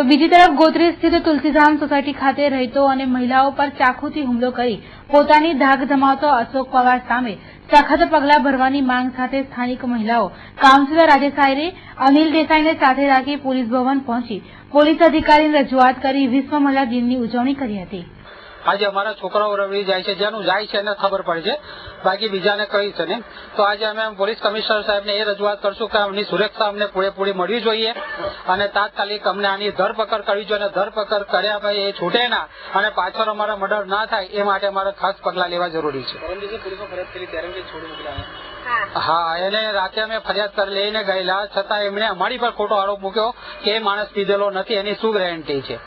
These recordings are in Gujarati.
તો બીજી તરફ ગોત્રી સ્થિત તુલસીધામ સોસાયટી ખાતે રહેતો અને મહિલાઓ પર ચાકુથી હુમલો કરી પોતાની ધાક જમાવતો અશોક પવાર સામે સખત પગલાં ભરવાની માંગ સાથે સ્થાનિક મહિલાઓ કાઉન્સિલર રાજેશ આયરે અનિલ દેસાઈને સાથે રાખી પોલીસ ભવન પહોંચી પોલીસ અધિકારીને રજૂઆત કરી વિશ્વ મહિલા દિનની ઉજવણી કરી હતી। આજે અમારા છોકરાઓ રવડી જાય છે, જેનું જાય છે એને ખબર પડે છે, બાકી બીજાને કઈ છે નહીં। તો આજે અમે પોલીસ કમિશનર સાહેબને એ રજૂઆત કરશું કે અમની સુરક્ષા અમને પૂરેપૂરી મળવી જોઈએ અને તાત્કાલિક અમને આની ધરપકડ કરવી જોઈએ અને ધરપકડ કર્યા પછી એ છૂટે ના અને પાછળ અમારા મર્ડર ના થાય એ માટે અમારે ખાસ પગલાં લેવા જરૂરી છે। હા, એને રાતે અમે ફરિયાદ લઈને ગયેલા છતાં એમણે અમારી પર ખોટો આરોપ મૂક્યો કે એ માણસ પીધેલો નથી, એની શું ગેરંટી છે।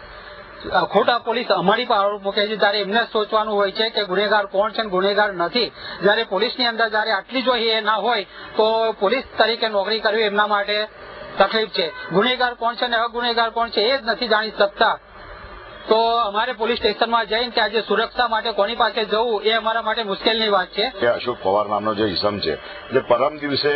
ખોટા પોલીસ અમારી પર આરોપ મૂકે છે, જયારે એમને સોચવાનું હોય છે કે ગુનેગાર કોણ છે ગુનેગાર નથી। જયારે પોલીસની અંદર જયારે આટલી જો એ ના હોય તો પોલીસ તરીકે નોકરી કરવી એમના માટે તકલીફ છે। ગુનેગાર કોણ છે ને અગુનેગાર કોણ છે એ જ નથી જાણી શકતા। તો અમારે પોલીસ સ્ટેશનમાં જઈને ત્યાં જે સુરક્ષા માટે કોની પાસે જવું એ અમારા માટે મુશ્કેલની વાત છે। અશોક પવાર નામનો જે ઈસમ છે જે પરમ દિવસે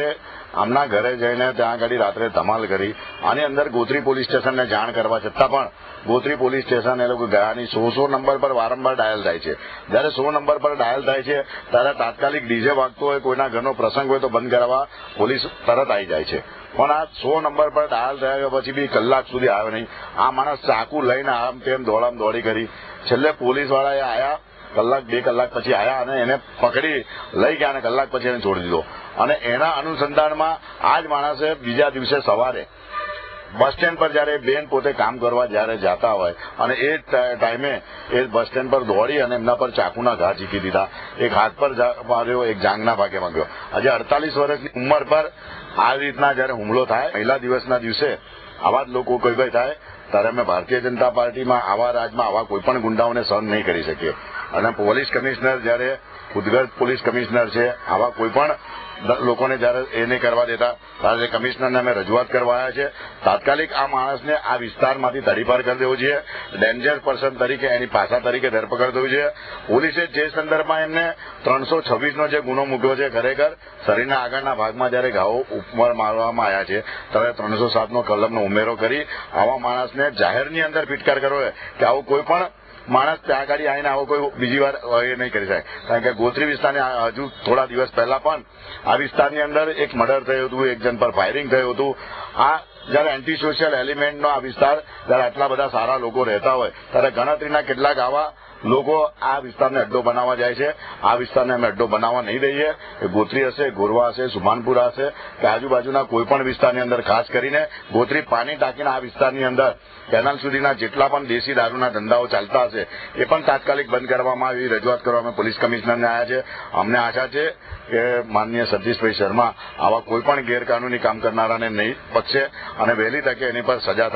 આમના ઘરે જઈને ત્યાં આગળ રાત્રે ધમાલ કરી આની અંદર ગોત્રી પોલીસ સ્ટેશનને જાણ કરવા છતાં પણ ગોત્રી પોલીસ સ્ટેશન એ લોકો ગયાની 100 નંબર પર વારંવાર ડાયલ થાય છે। જયારે 100 નંબર પર ડાયલ થાય છે ત્યારે તાત્કાલિક ડીજે વાગતો હોય, કોઈના ઘરનો પ્રસંગ હોય તો બંધ કરવા પોલીસ તરત આવી જાય છે, પણ આ 100 નંબર પર ડાયલ થયા પછી બી કલાક સુધી આવ્યો નહીં। આ માણસ ચાકુ લઈને આમ તેમ દોડી કરી, છેલ્લે પોલીસ વાળાએ આયા, કલાક 2 કલાક પછી આયા અને એને પકડી લઈ ગયા અને કલાક પછી એને છોડી દીધો। અને એના અનુસંધાનમાં આ જ માણસે બીજા દિવસે સવારે બસ સ્ટેન્ડ પર જયારે બેન પોતે કામ કરવા જયારે જતા હોય અને એ ટાઈમે એ બસ સ્ટેન્ડ પર દોડી અને એમના પર ચાકુના ઘા ઝીકી દીધા। એક હાથ પર માર્યો, એક જાંઘના ભાગે માર્યો। આજે 48 વર્ષની ઉંમર પર આ રીતના જયારે હુમલો થાય, મહિલા દિવસના દિવસે આવા જ લોકો કોઈ થાય ત્યારે અમે ભારતીય જનતા પાર્ટીમાં આવા રાજમાં આવા કોઈ પણ ગુંડાઓને સહન નહીં કરી શકીએ। અને પોલીસ કમિશનર જયારે ઉદગત પોલીસ કમિશનર છે, આવા કોઈ પણ લોકોને જયારે એ નહીં કરવા દેતા ત્યારે કમિશનરને અમે રજૂઆત કરવા આવ્યા છે। તાત્કાલિક આ માણસને આ વિસ્તારમાંથી તડીપાર કરી દેવો જોઈએ, ડેન્જર પર્સન તરીકે એની પાસા તરીકે ધરપકડ થવી જોઈએ। પોલીસે જે સંદર્ભમાં એમને 326નો જે ગુનો મૂક્યો છે, ખરેખર શરીરના આગળના ભાગમાં જયારે ઘાવો ઉપર મારવામાં આવ્યા છે ત્યારે 307નો કલમનો ઉમેરો કરી આવા માણસને જાહેરની અંદર ફિટકાર કરવો કે આવું કોઈ પણ માણસ ત્યાં આગળ આવીને આવો કોઈ બીજી વાર એ નહીં કરી શકે। કારણ કે ગોત્રી વિસ્તારની હજુ થોડા દિવસ પહેલા પણ આ વિસ્તારની અંદર એક મર્ડર થયું હતું, એક જણ પર ફાયરિંગ થયું હતું। આ જયારે એન્ટી સોશિયલ એલિમેન્ટનો આ વિસ્તાર જયારે આટલા બધા સારા લોકો રહેતા હોય ત્યારે ગણતરીના કેટલાક આવા લોકો આ વિસ્તારને અડ્ડો બનાવવા જાય છે। આ વિસ્તારને અમે અડ્ડો બનાવવા નહીં દઈએ। એ ગોત્રી હશે, ગોરવા હશે, સુમાનપુરા હશે કે આજુબાજુના કોઈ પણ વિસ્તારની અંદર ખાસ કરીને ગોત્રી પાણી ટાંકીને આ વિસ્તારની અંદર કેનાલ સુધીના જેટલા પણ દેશી દારૂના ધંધાઓ ચાલતા હશે એ પણ તાત્કાલિક બંધ કરવામાં આવી રજૂઆત કરવા અમે પોલીસ કમિશનરને આવ્યા છે। અમને આશા છે કે માનનીય સતીશભાઈ શર્મા આવા કોઈ પણ ગેરકાનૂની કામ કરનારાને નહીં બક્ષે અને વહેલી તકે એની પર સજા થાય।